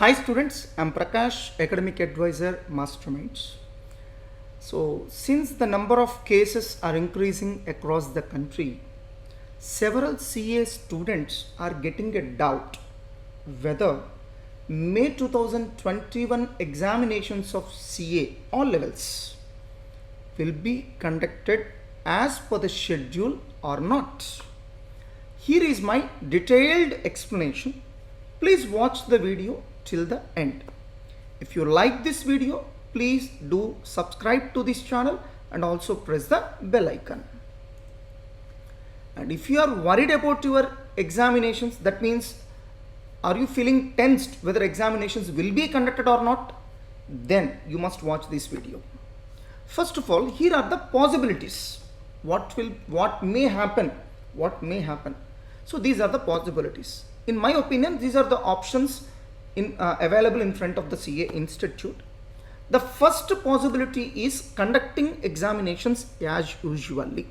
Hi students, I'm Prakash, Academic Advisor, Masterminds. So, since the number of cases are increasing across the country, several CA students are getting a doubt whether May 2021 examinations of CA, all levels, will be conducted as per the schedule or not. Here is my detailed explanation. Please watch the video till the end. If you like this video, please do subscribe to this channel and also press the bell icon. And if you are worried about your examinations, that means are you feeling tensed whether examinations will be conducted or not, then you must watch this video. First of all, here are the possibilities. What may happen? So these are the possibilities. In my opinion, these are the options available in front of the CA Institute. The first possibility is conducting examinations as usually.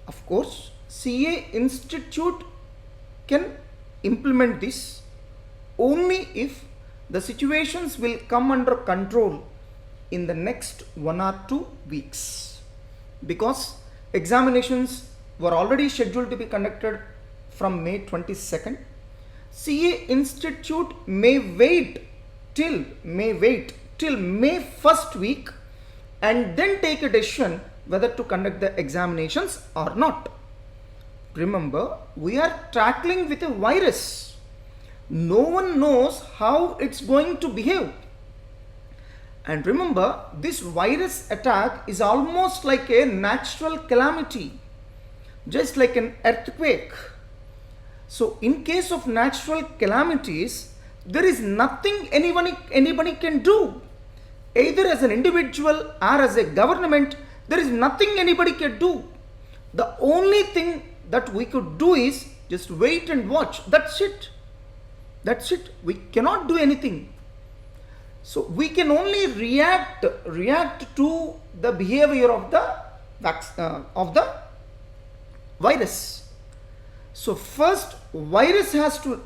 Of course, CA Institute can implement this only if the situations will come under control in the next 1 or 2 weeks, because examinations were already scheduled to be conducted from May 22nd. CA Institute may wait till May 1st week and then take a decision whether to conduct the examinations or not. Remember, we are tackling with a virus. No one knows how it's going to behave. And remember, this virus attack is almost like a natural calamity, just like an earthquake. So in case of natural calamities, there is nothing anybody can do. Either as an individual or as a government, there is nothing anybody can do. The only thing that we could do is just wait and watch. That's it. We cannot do anything. So we can only react to the behavior of the virus. So first, virus has to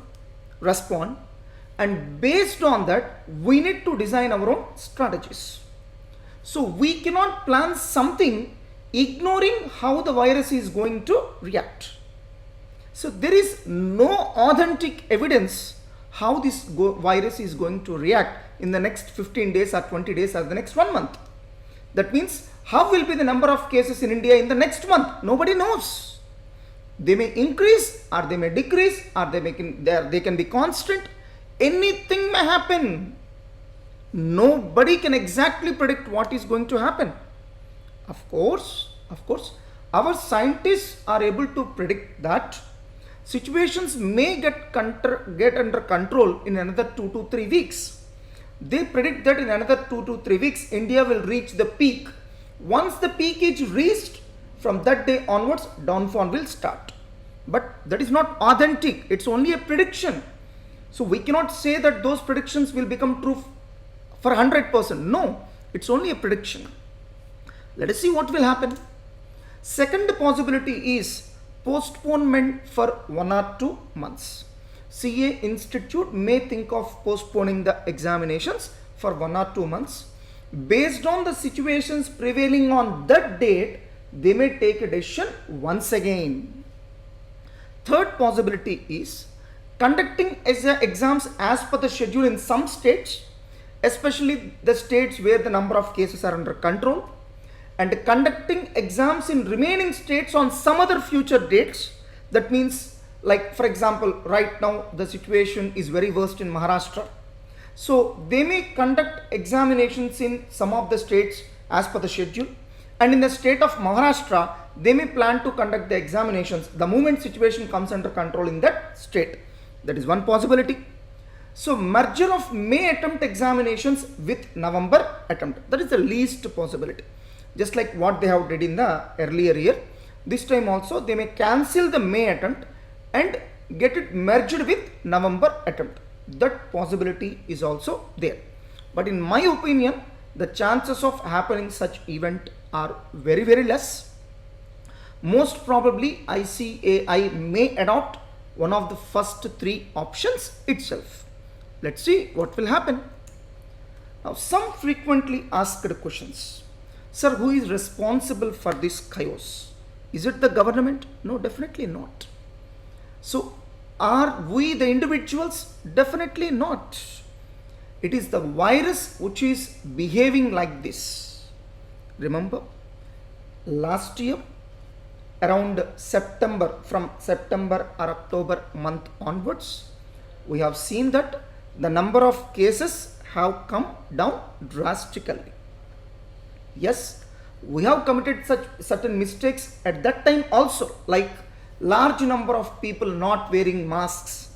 respond, and based on that, we need to design our own strategies. So we cannot plan something ignoring how the virus is going to react. So there is no authentic evidence how this virus is going to react in the next 15 days or 20 days or the next 1 month. That means how will be the number of cases in India in the next month? Nobody knows. They may increase or they may decrease, or they can be constant. Anything may happen. Nobody can exactly predict what is going to happen. Of course, our scientists are able to predict that situations may get under control in another 2 to 3 weeks. They predict that in another 2 to 3 weeks, India will reach the peak. Once the peak is reached, from that day onwards, downfall will start. But that is not authentic. It's only a prediction. So we cannot say that those predictions will become true for 100%. No, it's only a prediction. Let us see what will happen. Second possibility is postponement for 1 or 2 months. CA Institute may think of postponing the examinations for 1 or 2 months. Based on the situations prevailing on that date, they may take a decision once again. Third possibility is conducting exams as per the schedule in some states, especially the states where the number of cases are under control, and conducting exams in remaining states on some other future dates. That means, like for example, right now the situation is very worst in Maharashtra. So they may conduct examinations in some of the states as per the schedule, and in the state of Maharashtra, they may plan to conduct the examinations the moment situation comes under control in that state. That is one possibility. So merger of May attempt examinations with November attempt, that is the least possibility. Just like what they have did in the earlier year, this time also they may cancel the May attempt and get it merged with November attempt. That possibility is also there. But in my opinion, the chances of happening such event are very, very less. Most probably ICAI may adopt one of the first 3 options itself. Let's see what will happen. Now, some frequently asked questions. Sir, who is responsible for this chaos? Is it the government? No, definitely not. So, are we the individuals? Definitely not. It is the virus which is behaving like this. Remember, last year, around September, from September or October month onwards, we have seen that the number of cases have come down drastically. Yes, we have committed such certain mistakes at that time also, like large number of people not wearing masks.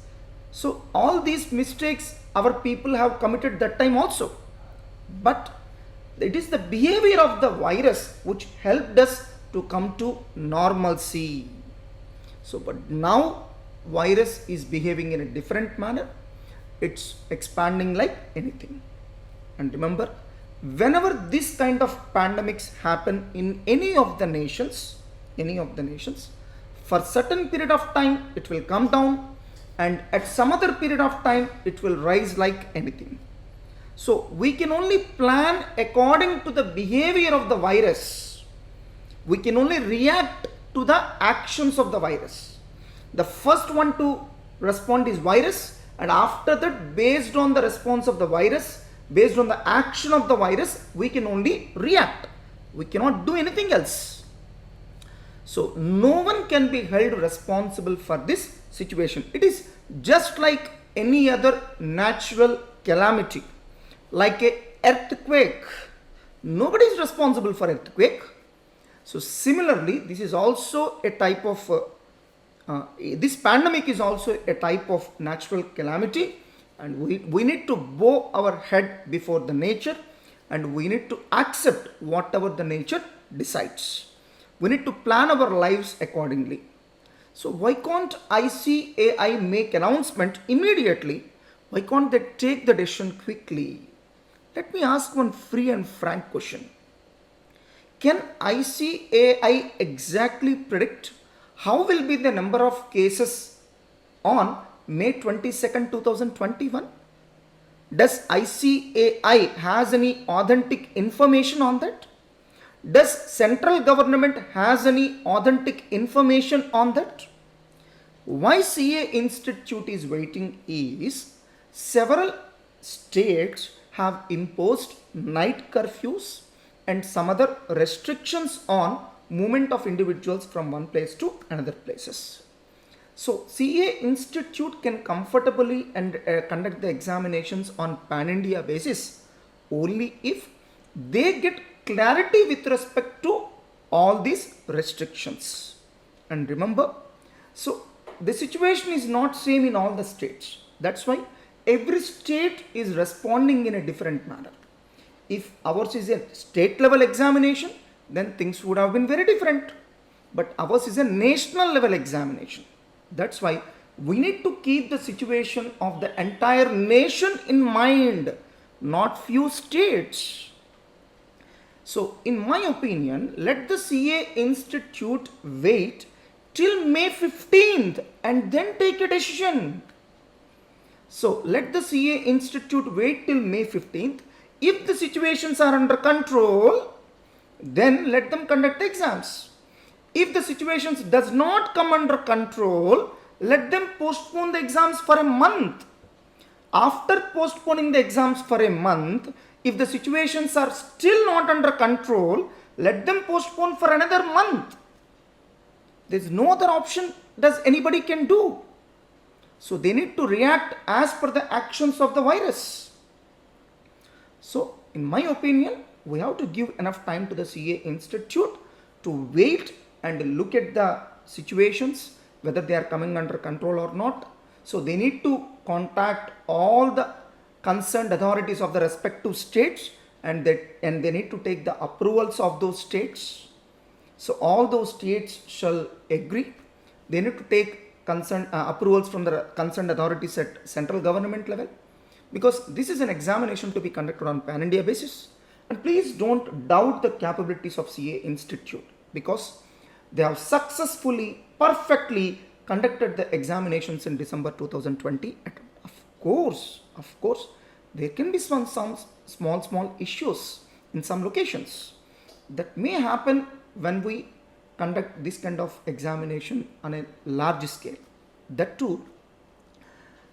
So all these mistakes our people have committed that time also. But it is the behavior of the virus which helped us to come to normalcy. So but now virus is behaving in a different manner. It's expanding like anything. And remember, whenever this kind of pandemics happen in any of the nations, for certain period of time it will come down, and at some other period of time it will rise like anything. So we can only plan according to the behavior of the virus. We can only react to the actions of the virus. The first one to respond is virus, and after that, based on the response of the virus, based on the action of the virus, we can only react. We cannot do anything else. So no one can be held responsible for this situation. It is just like any other natural calamity, like a earthquake. Nobody is responsible for earthquake. So similarly, this is also a type of this pandemic is also a type of natural calamity, and we need to bow our head before the nature, and we need to accept whatever the nature decides. We need to plan our lives accordingly. So why can't ICAI make announcement immediately? Why can't they take the decision quickly? Let me ask one free and frank question. Can ICAI exactly predict how will be the number of cases on May 22nd, 2021? Does ICAI has any authentic information on that? Does central government has any authentic information on that? Why CA Institute is waiting is several states have imposed night curfews and some other restrictions on movement of individuals from one place to another places. So CA Institute can comfortably and conduct the examinations on pan-India basis only if they get clarity with respect to all these restrictions. And remember, so the situation is not same in all the states. That's why every state is responding in a different manner. If ours is a state level examination, then things would have been very different. But ours is a national level examination. That's why we need to keep the situation of the entire nation in mind, not few states. So in my opinion, let the CA Institute wait till May 15th and then take a decision. So let the CA Institute wait till May 15th. If the situations are under control, then let them conduct the exams. If the situations does not come under control, let them postpone the exams for a month. After postponing the exams for a month, if the situations are still not under control, let them postpone for another month. There is no other option does anybody can do. So they need to react as per the actions of the virus. So in my opinion, we have to give enough time to the CA Institute to wait and look at the situations, whether they are coming under control or not. So they need to contact all the concerned authorities of the respective states, and they need to take the approvals of those states. So all those states shall agree. They need to take concerned approvals from the concerned authorities at central government level, because this is an examination to be conducted on pan-India basis. And please don't doubt the capabilities of CA Institute, because they have successfully, perfectly conducted the examinations in December 2020 at of course, there can be some small issues in some locations that may happen when we conduct this kind of examination on a large scale. That too,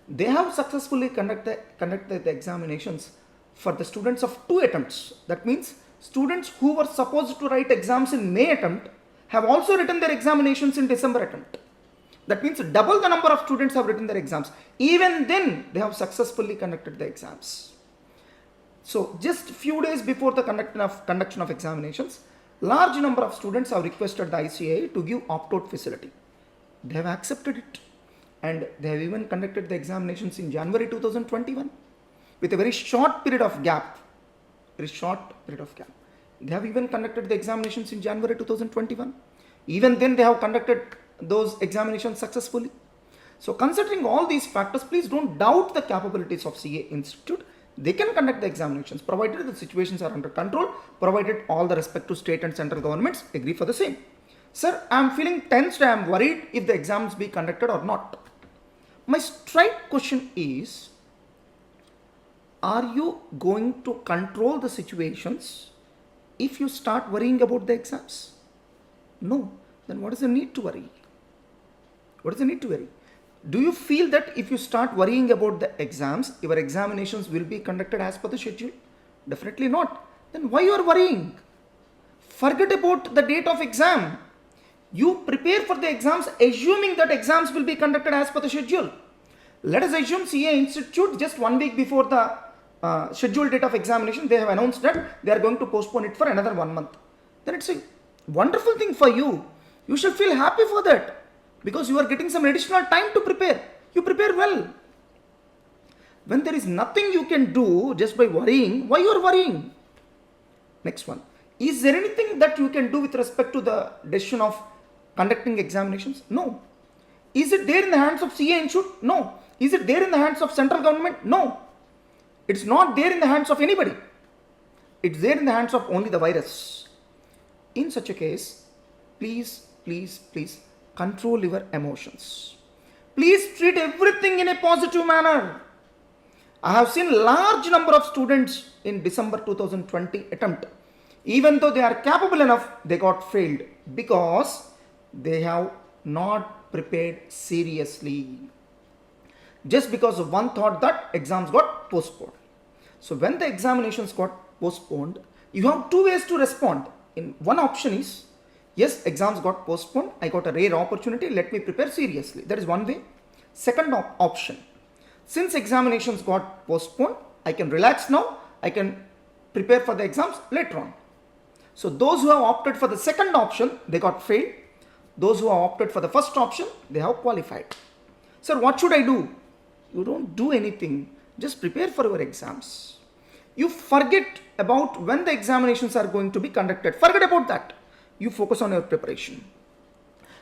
they have successfully conducted the examinations for the students of two attempts. That means students who were supposed to write exams in May attempt have also written their examinations in December attempt. That means double the number of students have written their exams. Even then, they have successfully conducted the exams. So, just few days before the conduction of examinations, large number of students have requested the ICAI to give opt-out facility. They have accepted it, and they have even conducted the examinations in January 2021 with a very short period of gap. Very short period of gap. They have even conducted the examinations in January 2021. Even then, they have conducted those examinations successfully. So, considering all these factors, please don't doubt the capabilities of CA Institute. They can conduct the examinations provided the situations are under control, provided all the respective state and central governments agree for the same. Sir, I am feeling tensed, I am worried if the exams be conducted or not. My straight question is, are you going to control the situations if you start worrying about the exams? No. Then what is the need to worry? What is the need to worry? Do you feel that if you start worrying about the exams, your examinations will be conducted as per the schedule? Definitely not. Then why you are worrying? Forget about the date of exam. You prepare for the exams assuming that exams will be conducted as per the schedule. Let us assume CA Institute just 1 week before the scheduled date of examination, they have announced that they are going to postpone it for another 1 month. Then it's a wonderful thing for you. You should feel happy for that, because you are getting some additional time to prepare. You prepare well. When there is nothing you can do just by worrying, why you are worrying? Next one. Is there anything that you can do with respect to the decision of conducting examinations? No. Is it there in the hands of CA Institute? No. Is it there in the hands of central government? No. It's not there in the hands of anybody. It's there in the hands of only the virus. In such a case, please control your emotions. Please treat everything in a positive manner. I have seen large number of students in December 2020 attempt. Even though they are capable enough, they got failed because they have not prepared seriously. Just because of one thought that exams got postponed. So when the examinations got postponed, you have two ways to respond. In one option is, yes, exams got postponed. I got a rare opportunity. Let me prepare seriously. That is one way. Second option. Since examinations got postponed, I can relax now. I can prepare for the exams later on. So those who have opted for the second option, they got failed. Those who have opted for the first option, they have qualified. Sir, what should I do? You don't do anything. Just prepare for your exams. You forget about when the examinations are going to be conducted. Forget about that. You focus on your preparation.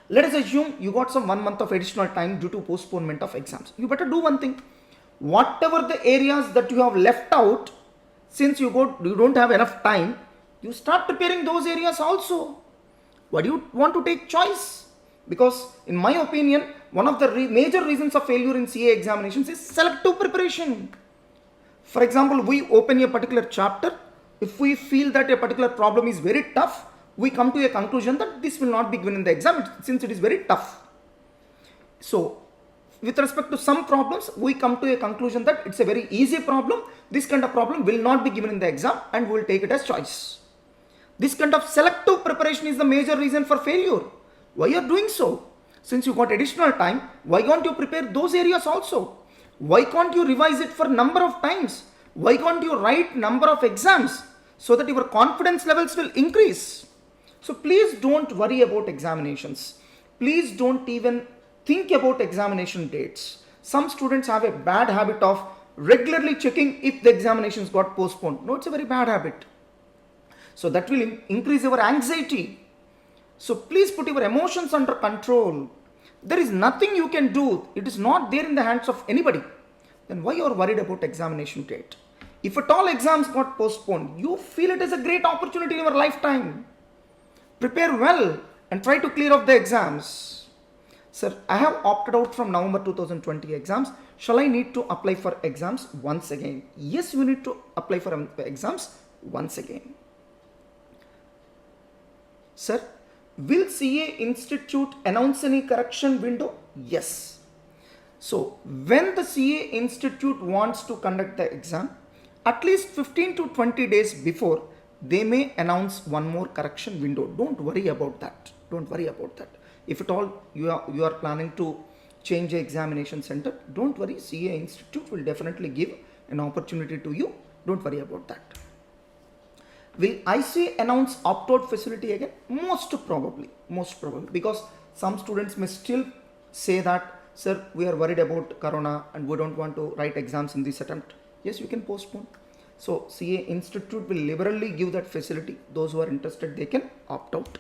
Let us assume you got some 1 month of additional time due to postponement of exams. You better do one thing. Whatever the areas that you have left out, since you don't have enough time, you start preparing those areas also. Why do you want to take choice? Because in my opinion, one of the major reasons of failure in CA examinations is selective preparation. For example, we open a particular chapter. If we feel that a particular problem is very tough, we come to a conclusion that this will not be given in the exam since it is very tough. So, with respect to some problems, we come to a conclusion that it's a very easy problem. This kind of problem will not be given in the exam and we will take it as choice. This kind of selective preparation is the major reason for failure. Why you are doing so? Since you got additional time, why can't you prepare those areas also? Why can't you revise it for number of times? Why can't you write number of exams so that your confidence levels will increase? So please don't worry about examinations. Please don't even think about examination dates. Some students have a bad habit of regularly checking if the examinations got postponed. No, it's a very bad habit. So that will increase your anxiety. So please put your emotions under control. There is nothing you can do. It is not there in the hands of anybody. Then why you are worried about examination date? If at all exams got postponed, you feel it is a great opportunity in your lifetime. Prepare well and try to clear off the exams. Sir, I have opted out from November 2020 exams. Shall I need to apply for exams once again? Yes, you need to apply for exams once again. Sir, will CA Institute announce any correction window? Yes. So, when the CA Institute wants to conduct the exam, at least 15 to 20 days before, they may announce one more correction window. Don't worry about that. Don't worry about that. If at all you are planning to change the examination center, don't worry. CA Institute will definitely give an opportunity to you. Don't worry about that. Will ICA announce opt-out facility again? Most probably, because some students may still say that, sir, we are worried about corona and we don't want to write exams in this attempt. Yes, you can postpone. So CA Institute will liberally give that facility. Those who are interested, they can opt out.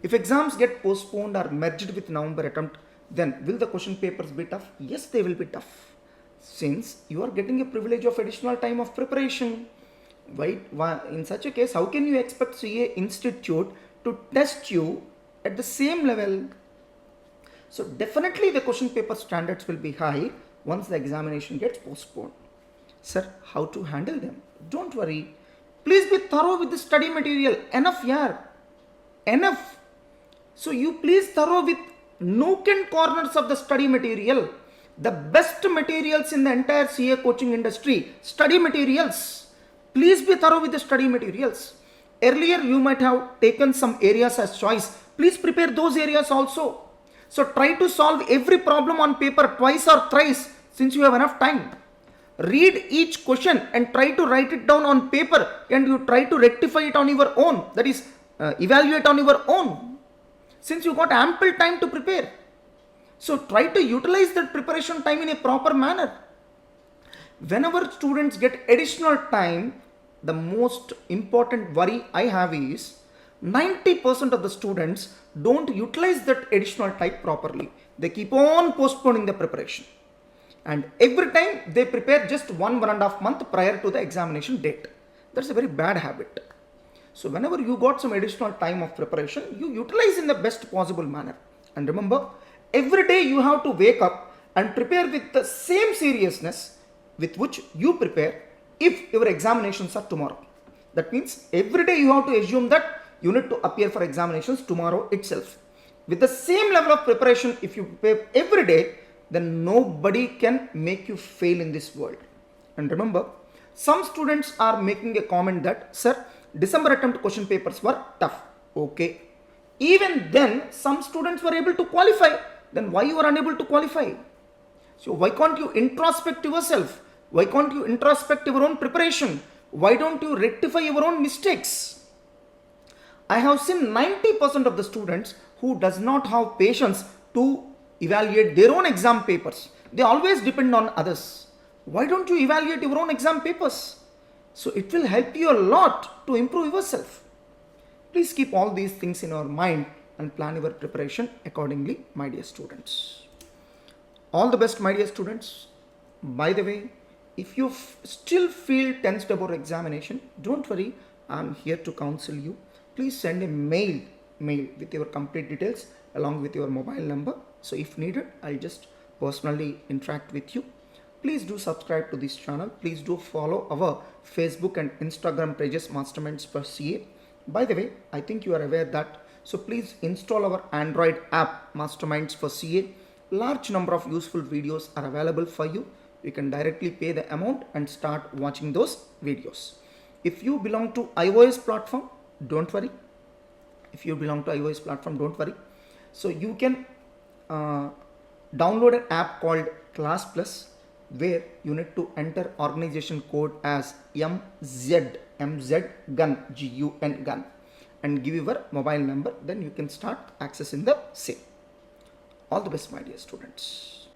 If exams get postponed or merged with November attempt, then will the question papers be tough? Yes, they will be tough. Since you are getting a privilege of additional time of preparation. Why, in such a case, how can you expect CA Institute to test you at the same level? So definitely the question paper standards will be high once the examination gets postponed. Sir, how to handle them? Don't worry. Please be thorough with the study material. Enough, yaar. Enough. So you please thorough with nook and corners of the study material. The best materials in the entire CA coaching industry. Study materials. Please be thorough with the study materials. Earlier you might have taken some areas as choice. Please prepare those areas also. So try to solve every problem on paper twice or thrice since you have enough time. Read each question and try to write it down on paper and you try to rectify it on your own. That is, evaluate on your own. Since you got ample time to prepare. So try to utilize that preparation time in a proper manner. Whenever students get additional time, the most important worry I have is 90% of the students don't utilize that additional time properly. They keep on postponing the preparation. And every time they prepare just 1.5 months prior to the examination date. That's a very bad habit. So whenever you got some additional time of preparation, you utilize in the best possible manner. And remember, every day you have to wake up and prepare with the same seriousness with which you prepare if your examinations are tomorrow. That means every day you have to assume that you need to appear for examinations tomorrow itself. With the same level of preparation, if you prepare every day, then nobody can make you fail in this world. And remember, some students are making a comment that, sir, December attempt question papers were tough. Okay. Even then, some students were able to qualify. Then why you are unable to qualify? So why can't you introspect yourself? Why can't you introspect your own preparation? Why don't you rectify your own mistakes? I have seen 90% of the students who does not have patience to evaluate their own exam papers. They always depend on others. Why don't you evaluate your own exam papers? So it will help you a lot to improve yourself. Please keep all these things in your mind and plan your preparation accordingly, my dear students. All the best, my dear students. By the way, if you still feel tensed about examination, don't worry, I am here to counsel you. Please send a mail with your complete details along with your mobile number. So if needed, I'll just personally interact with you. Please do subscribe to this channel. Please do follow our Facebook and Instagram pages, Masterminds for CA. By the way, I think you are aware that. So please install our Android app, Masterminds for CA. Large number of useful videos are available for you. You can directly pay the amount and start watching those videos. If you belong to iOS platform, don't worry. If you belong to iOS platform, don't worry. So you can download an app called Class Plus, where you need to enter organization code as MZ GUN, GUN GUN, and give your mobile number. Then you can start accessing the same. All the best, my dear students.